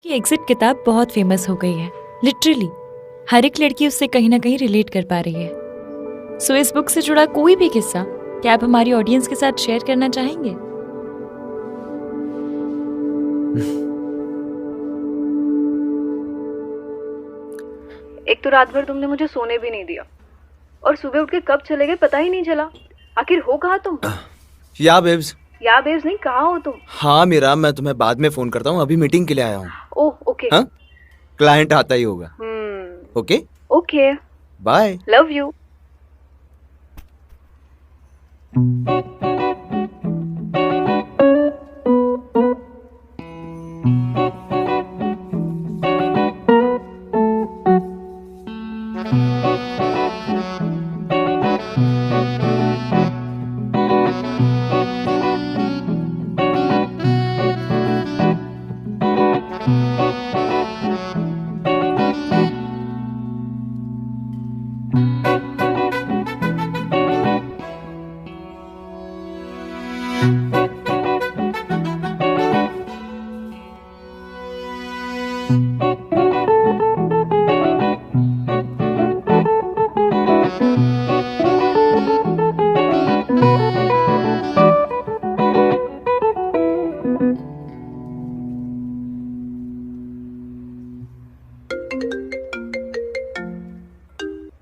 कि एग्जिट किताब बहुत फेमस हो गई है। लिटरली हर एक लड़की उससे कहीं ना कहीं रिलेट कर पा रही है। सो इस बुक से जुड़ा कोई भी किस्सा क्या आप हमारी ऑडियंस के साथ शेयर करना चाहेंगे? एक तो रात भर तुमने मुझे सोने भी नहीं दिया और सुबह उठ के कब चले गए पता ही नहीं चला। आखिर हो कहाँ तुम? या बेब्स। या बेब्स नहीं, कहाँ हो तुम? हाँ मीरा, मैं तुम्हें बाद में फोन करता हूँ, अभी मीटिंग के लिए आया हूँ। Oh okay. हाँ, क्लाइंट आता ही होगा। Okay okay, bye. Love you.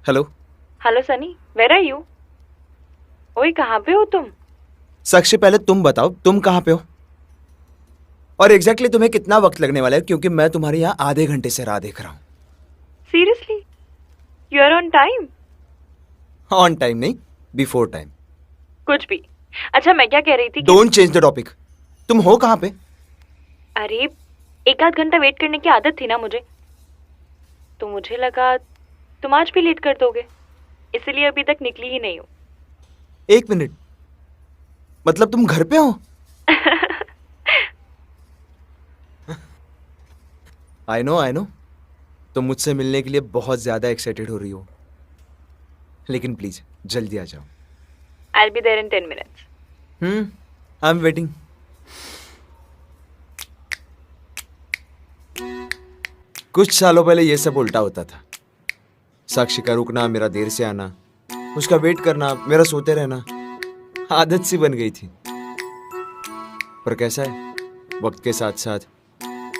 Hello. Hello Sunny, where are you? ओए कहाँ पे हो तुम? साक्षी, पहले तुम बताओ, तुम कहाँ पे हो और एग्जैक्टली तुम्हें कितना वक्त लगने वाला है, क्योंकि मैं तुम्हारे यहाँ आधे घंटे से राह देख रहा हूँ। Seriously you are on time? On time नहीं, बिफोर टाइम। कुछ भी। अच्छा मैं क्या कह रही थी डोंट चेंज द टॉपिक। तुम हो कहाँ पे? अरे एक आध घंटा वेट करने की आदत थी ना मुझे, तो मुझे लगा तुम आज भी लेट कर दोगे, इसलिए अभी तक निकली ही नहीं हूँ। एक मिनट, मतलब तुम घर पे हो? आई नो तुम मुझसे मिलने के लिए बहुत ज्यादा एक्साइटेड हो रही हो, लेकिन प्लीज जल्दी आ जाओ। I'll be there in 10 minutes. I am waiting. कुछ सालों पहले ये सब उल्टा होता था। साक्षी का रुकना, मेरा देर से आना, उसका वेट करना, मेरा सोते रहना, आदत सी बन गई थी। पर कैसा है, वक्त के साथ साथ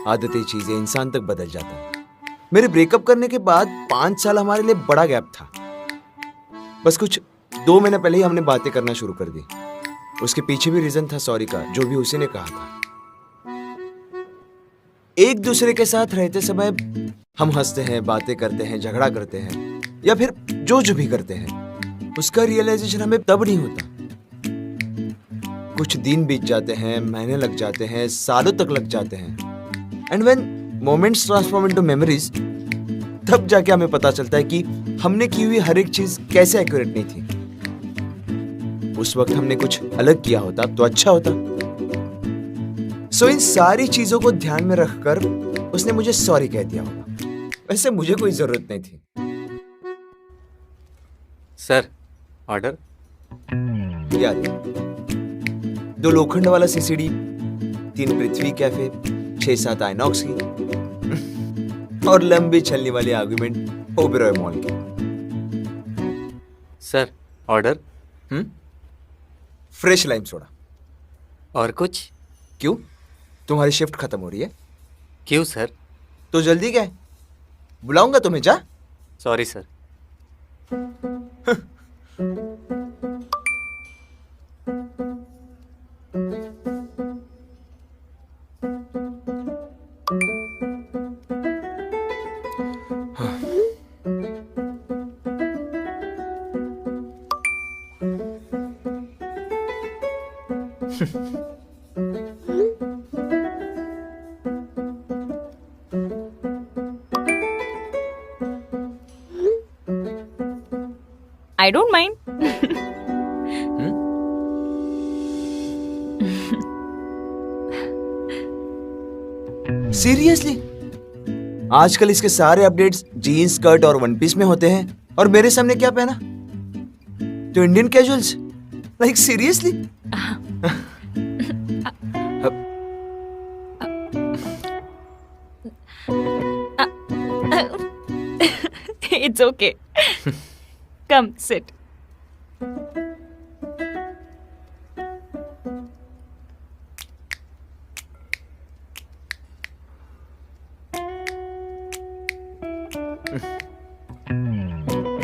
आदतें, चीजें, इंसान तक बदल जाता है। मेरे ब्रेकअप करने के बाद 5 साल हमारे लिए बड़ा गैप था। बस कुछ 2 महीने पहले ही हमने बातें करना शुरू कर दी। उसके पीछे भी रीजन था सॉरी का, जो भी उसी ने कहा था। एक दूसरे के साथ रहते समय हम हंसते हैं, बातें करते हैं, झगड़ा करते हैं, या फिर जो भी करते हैं, उसका रियलाइजेशन हमें तब नहीं होता। कुछ दिन बीत जाते हैं, महीने लग जाते हैं, सालों तक लग जाते हैं। And when moments transform into memories, तब जाके हमें पता चलता है कि हमने की हुई हर एक चीज कैसे एक्यूरेट नहीं थी। उस वक्त हमने कुछ अलग किया होता तो अच्छा होता। सो इन सारी चीजों को ध्यान में रखकर उसने मुझे सॉरी कह दिया होगा। वैसे मुझे कोई जरूरत नहीं थी। Sir, order. याद है, 2 लोखंड वाला सीसीडी, 3 पृथ्वी कैफे, 6-7 आइनॉक्स की और लंबी चलने वाली आर्गुमेंट ओबेरॉय मॉल की। Sir, order. Fresh lime soda. और कुछ? क्यों, तुम्हारी शिफ्ट खत्म हो रही है? क्यों सर? तो जल्दी क्या है, बुलाऊंगा तुम्हें, जा। Sorry sir. I don't mind. Seriously, आजकल इसके सारे अपडेट्स जीन्स, स्कर्ट और वन पीस में होते हैं, और मेरे सामने क्या पहना? तो Indian casuals. Like seriously. It's okay. Come sit.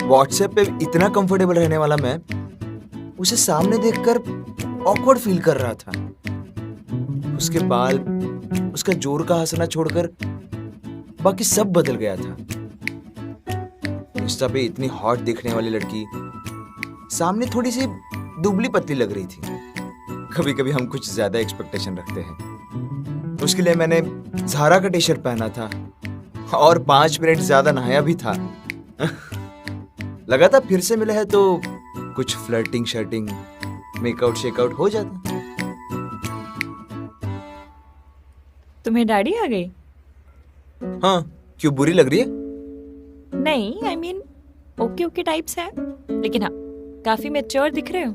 WhatsApp पे इतना कंफर्टेबल रहने वाला मैं उसे सामने देखकर ऑकवर्ड फील कर रहा था. उसके बाल, उसका जोर का हंसना छोड़कर बाकी सब बदल गया था. इंस्टा पे इतनी हॉट दिखने वाली लड़की सामने थोड़ी सी दुबली पतली लग रही थी. कभी कभी हम कुछ ज्यादा एक्सपेक्टेशन रखते हैं. उसके लिए मैंने ज़ारा का टी शर्ट पहना था और 5 मिनट ज्यादा नहाया भी था. लगा था फिर से मिला है तो कुछ फ्लर्टिंग शर्टिंग मेकआउट शेकआउट हो जाता. तुम्हें दाढ़ी आ गई? हाँ, क्यों बुरी लग रही है? नहीं, I mean okay okay types है, लेकिन हाँ काफी मैच्योर दिख रहे हो.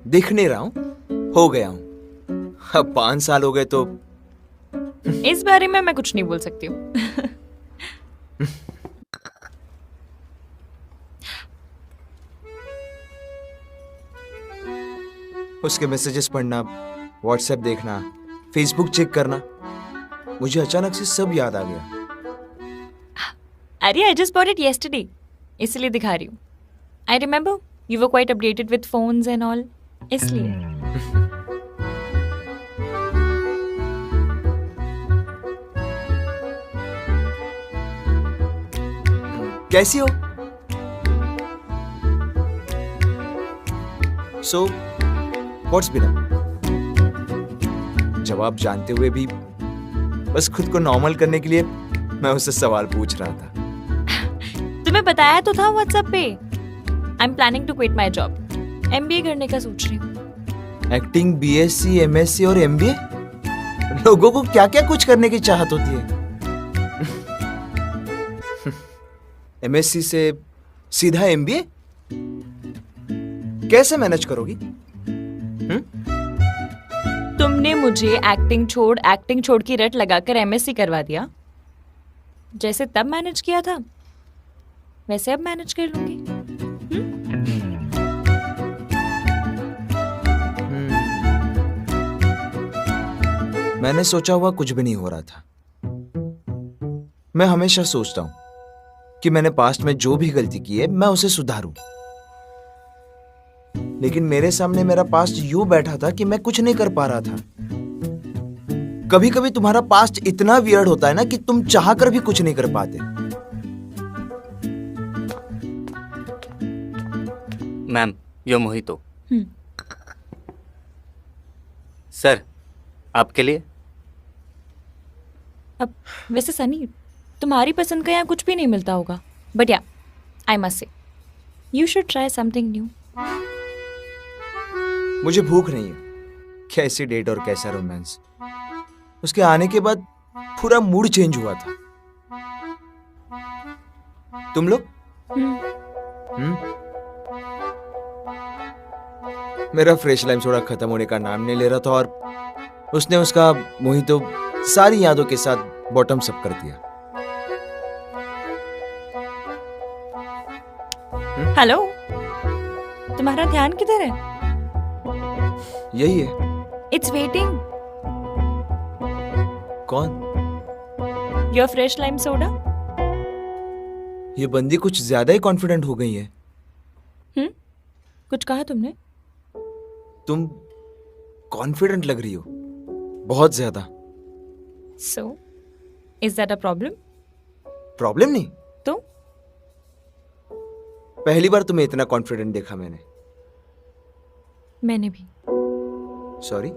दिख नहीं रहा हूँ, हो गया हूँ. अब 5 साल हो गए तो इस बारे में मैं कुछ नहीं बोल सकती हूँ. उसके मैसेजेस पढ़ना, व्हाट्सएप देखना, फेसबुक चेक करना, मुझे अचानक से सब याद आ गया. अरे I just bought it yesterday, इसलिए दिखा रही हूँ. I remember you were quite updated with phones and all, इसलिए. कैसी हो? So what's been up? जवाब जानते हुए भी बस खुद को नॉर्मल करने के लिए मैं उससे सवाल पूछ रहा था. तुम्हें बताया तो था व्हाट्सएप पे. I am planning to quit my job. MBA करने का सोच रही हूँ. एक्टिंग, BSc, MSc और MBA? लोगों को क्या क्या कुछ करने की चाहत होती है. MSc से सीधा MBA? कैसे मैनेज करोगी? तुमने मुझे एक्टिंग छोड़ की रट लगाकर MSc करवा दिया. जैसे तब मैनेज किया था वैसे अब मैनेज कर लूंगी. मैंने सोचा हुआ कुछ भी नहीं हो रहा था. मैं हमेशा सोचता हूं कि मैंने पास्ट में जो भी गलती की है मैं उसे सुधारूं. लेकिन मेरे सामने मेरा पास्ट यूं बैठा था कि मैं कुछ नहीं कर पा रहा था. कभी कभी तुम्हारा पास्ट इतना वियर्ड होता है ना कि तुम चाहकर भी कुछ नहीं कर पाते. मैम, यो मोहितो. सर, आपके लिए. अब वैसे सनी, तुम्हारी पसंद का यहाँ कुछ भी नहीं मिलता होगा, बट या I must say you should try something new. मुझे भूख नहीं है. कैसी डेट और कैसा रोमांस. उसके आने के बाद पूरा मूड चेंज हुआ था. तुम लोग? मेरा फ्रेश लाइम सोडा खत्म होने का नाम नहीं ले रहा था और उसने उसका मोहितो सारी यादों के साथ बॉटम अप कर दिया. हेलो, तुम्हारा ध्यान किधर है? यही है. It's waiting. कौन? Your fresh lime soda. ये बंदी कुछ ज्यादा ही कॉन्फिडेंट हो गई है. कुछ कहा तुमने? तुम कॉन्फिडेंट लग रही हो बहुत ज्यादा. So is that a problem? Problem नहीं तो पहली बार तुम्हें इतना कॉन्फिडेंट देखा मैंने. मैंने भी. सॉरी.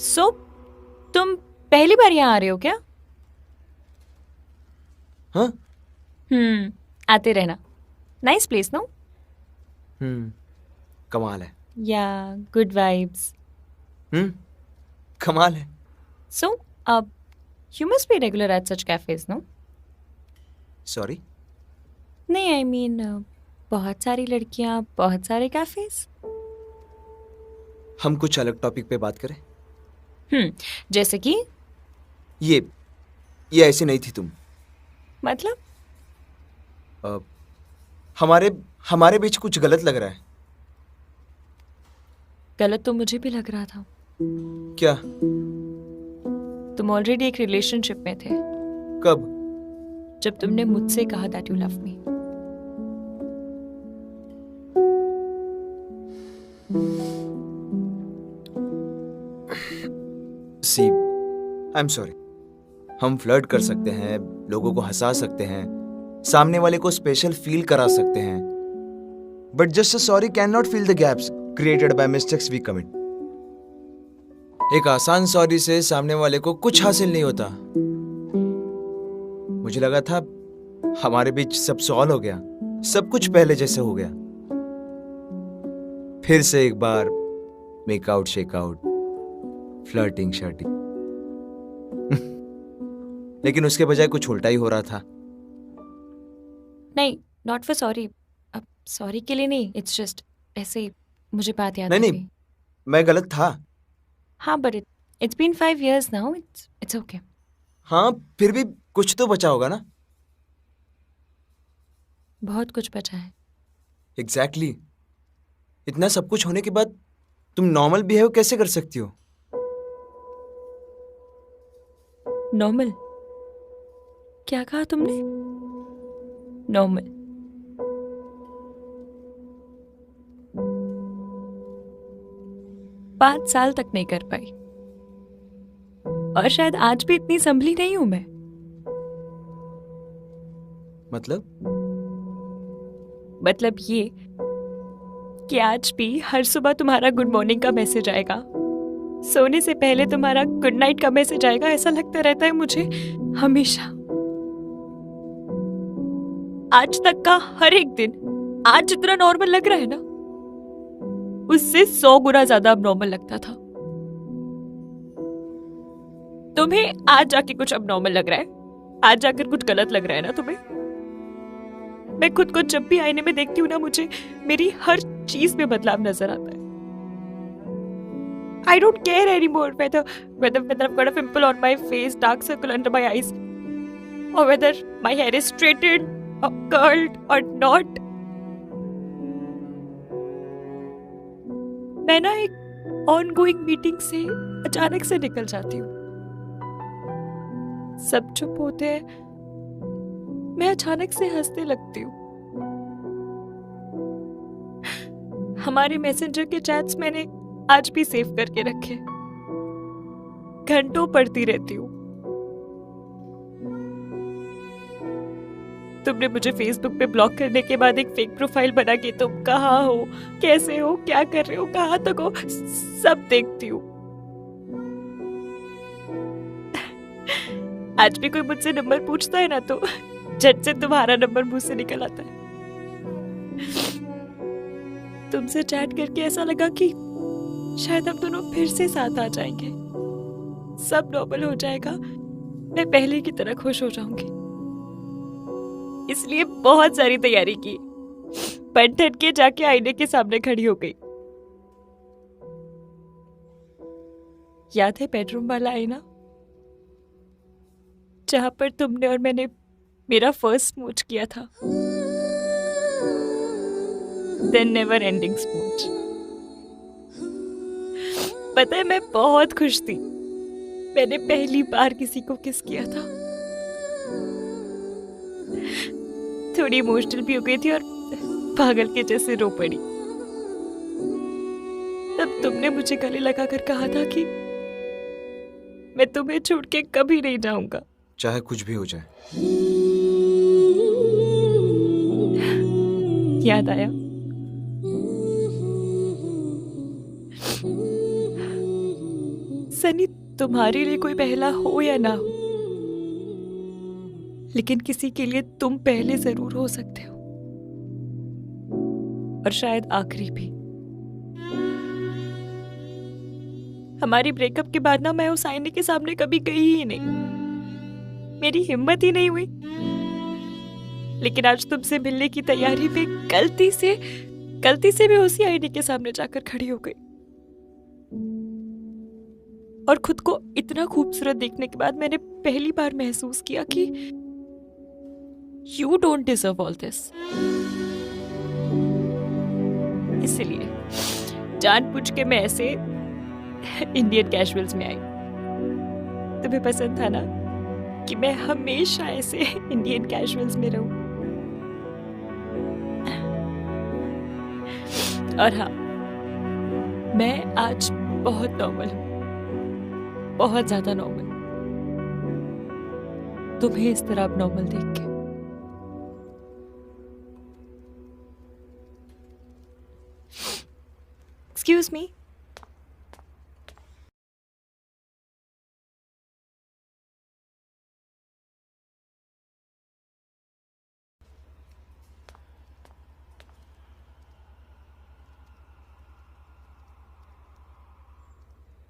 सो तुम पहली बार यहाँ आ रहे हो क्या? हाँ. आते रहना. Nice place no? कमाल है. Yeah good vibes. कमाल है. So you must be regular at such cafes no? Sorry. नहीं, आई मीन बहुत सारी लड़कियां, बहुत सारे कैफेज. हम कुछ अलग टॉपिक पे बात करें. जैसे कि ये ऐसी नहीं थी तुम. मतलब? अ, हमारे हमारे बीच कुछ गलत लग रहा है। गलत तो मुझे भी लग रहा था। क्या? तुम ऑलरेडी एक रिलेशनशिप में थे कब? जब तुमने मुझसे कहा that you love me. See, I am sorry. हम फ्लर्ट कर सकते हैं, लोगों को हंसा सकते हैं, सामने वाले को स्पेशल फील करा सकते हैं, but just sorry can not fill the gaps created by mistakes we commit. एक आसान सॉरी से सामने वाले को कुछ हासिल नहीं होता। मुझे लगा था हमारे बीच सब सॉल्व हो गया, सब कुछ पहले जैसे हो गया। फिर से एक बार make out shake out, flirting shirting. लेकिन उसके बजाय कुछ उल्टा ही हो रहा था। नहीं, नॉट फॉर सॉरी। अब सॉरी के लिए नहीं, इट्स जस्ट ऐसे ही मुझे बात याद नहीं आ नहीं, गई। मैं गलत था। हाँ, but it's been 5 years now, it's okay. हाँ, फिर भी कुछ तो बचा होगा ना। बहुत कुछ बचा है। एग्जैक्टली इतना सब कुछ होने के बाद तुम नॉर्मल बिहेव कैसे कर सकती हो? नॉर्मल? क्या कहा तुमने? नॉर्मल? पाँच साल तक नहीं कर पाई, और शायद आज भी इतनी संभली नहीं हूं मैं। मतलब ये कि आज भी हर सुबह तुम्हारा गुड मॉर्निंग का मैसेज आएगा, सोने से पहले तुम्हारा गुड नाइट का मैसेज आएगा। ऐसा लगता रहता है मुझे हमेशा। आज तक का हर एक दिन आज जितना नॉर्मल लग रहा है ना, उससे 100 गुना ज्यादा अब नॉर्मल लगता था। तुम्हें आज जाके कुछ अब नॉर्मल लग रहा है, आज जाकर कुछ गलत लग रहा है ना तुम्हें। मैं खुद को जब भी आईने में देखती हूँ ना, मुझे मेरी हर चीज में बदलाव नजर आता है। I don't care anymore whether I've got a pimple on my face, dark circle under my eyes, or whether my hair is straightened or curled or not. मैं ना एक ongoing मीटिंग से अचानक से निकल जाती हूँ। सब चुप होते हैं, मैं अचानक से हंसने लगती हूँ। हमारे मैसेंजर के चैट्स मैंने आज भी सेव करके रखे, घंटों पढ़ती रहती हूँ। तुमने मुझे फेसबुक पे ब्लॉक करने के बाद एक फेक प्रोफाइल बना के तुम कहाँ हो, कैसे हो, क्या कर रहे हो, कहाँ तक हो, सब देखती हूँ। आज भी कोई मुझसे नंबर पूछता है ना, तो झट से तुम्हारा नंबर मुंह से निकल आता है। तुमसे चैट करके ऐसा लगा कि शायद हम दोनों फिर से साथ आ जाएंगे, सब नॉर्मल हो जाएगा, मैं पहले की तरह खुश हो जाऊंगी। इसलिए बहुत सारी तैयारी की, पन ठन के जाके आईने के सामने खड़ी हो गई। याद है बेडरूम वाला आईना, जहां पर तुमने और मैंने मेरा फर्स्ट स्मूच किया था, देन नेवर एंडिंग स्मूच। पता है मैं बहुत खुश थी, मैंने पहली बार किसी को किस किया था। थोड़ी इमोशनल भी हो गई थी और पागल के जैसे रो पड़ी। तब तुमने मुझे गले लगाकर कहा था कि मैं तुम्हें छोड़ के कभी नहीं जाऊंगा, चाहे कुछ भी हो जाए। याद आया? सनी, तुम्हारे लिए कोई पहला हो या ना हो, लेकिन किसी के लिए तुम पहले जरूर हो सकते हो, और शायद आखिरी भी। हमारी ब्रेकअप के बाद ना मैं उस आईने के सामने कभी गई ही नहीं, मेरी हिम्मत ही नहीं हुई। लेकिन आज तुमसे मिलने की तैयारी पे गलती से मैं उसी आईने के सामने जाकर खड़ी हो गई, और खुद को इतना खूबसूरत देखने के बाद मैंने पहली बार महसूस किया कि you don't deserve all this. इसलिए जानबूझ के मैं ऐसे इंडियन कैजुअल्स में आई। तुम्हें पसंद था ना कि मैं हमेशा ऐसे इंडियन कैजुअल्स में रहूं। और हाँ, मैं आज बहुत नॉर्मल हूं, बहुत ज्यादा नॉर्मल। तुम्हें इस तरह अब नॉर्मल देख के excuse me.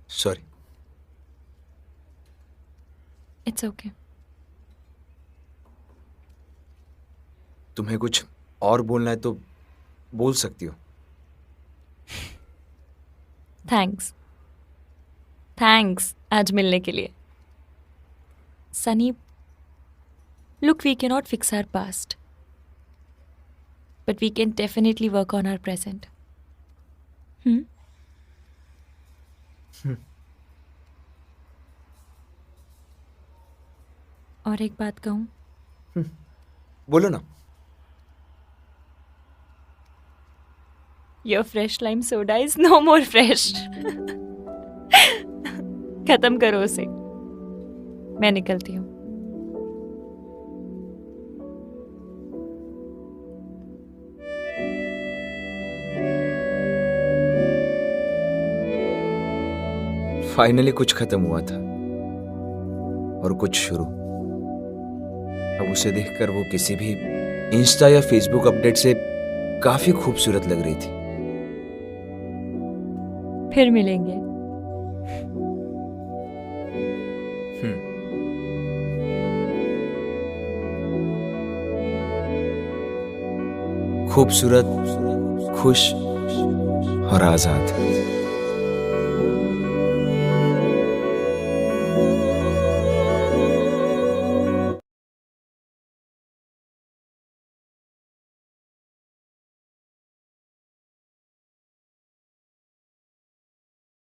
Sorry. It's okay. तुम्हें कुछ और बोलना है तो बोल सकती हो। थैंक्स आज मिलने के लिए। Sunny, look, we cannot fix our past, but we can definitely work on our present. और एक बात कहूँ? बोलो ना। Your fresh lime soda is no more fresh. खत्म करो उसे। मैं निकलती हूँ। फाइनली कुछ खत्म हुआ था और कुछ शुरू। अब उसे देखकर वो किसी भी इंस्टा या फेसबुक अपडेट से काफी खूबसूरत लग रही थी। फिर मिलेंगे। खूबसूरत, खुश और आजाद।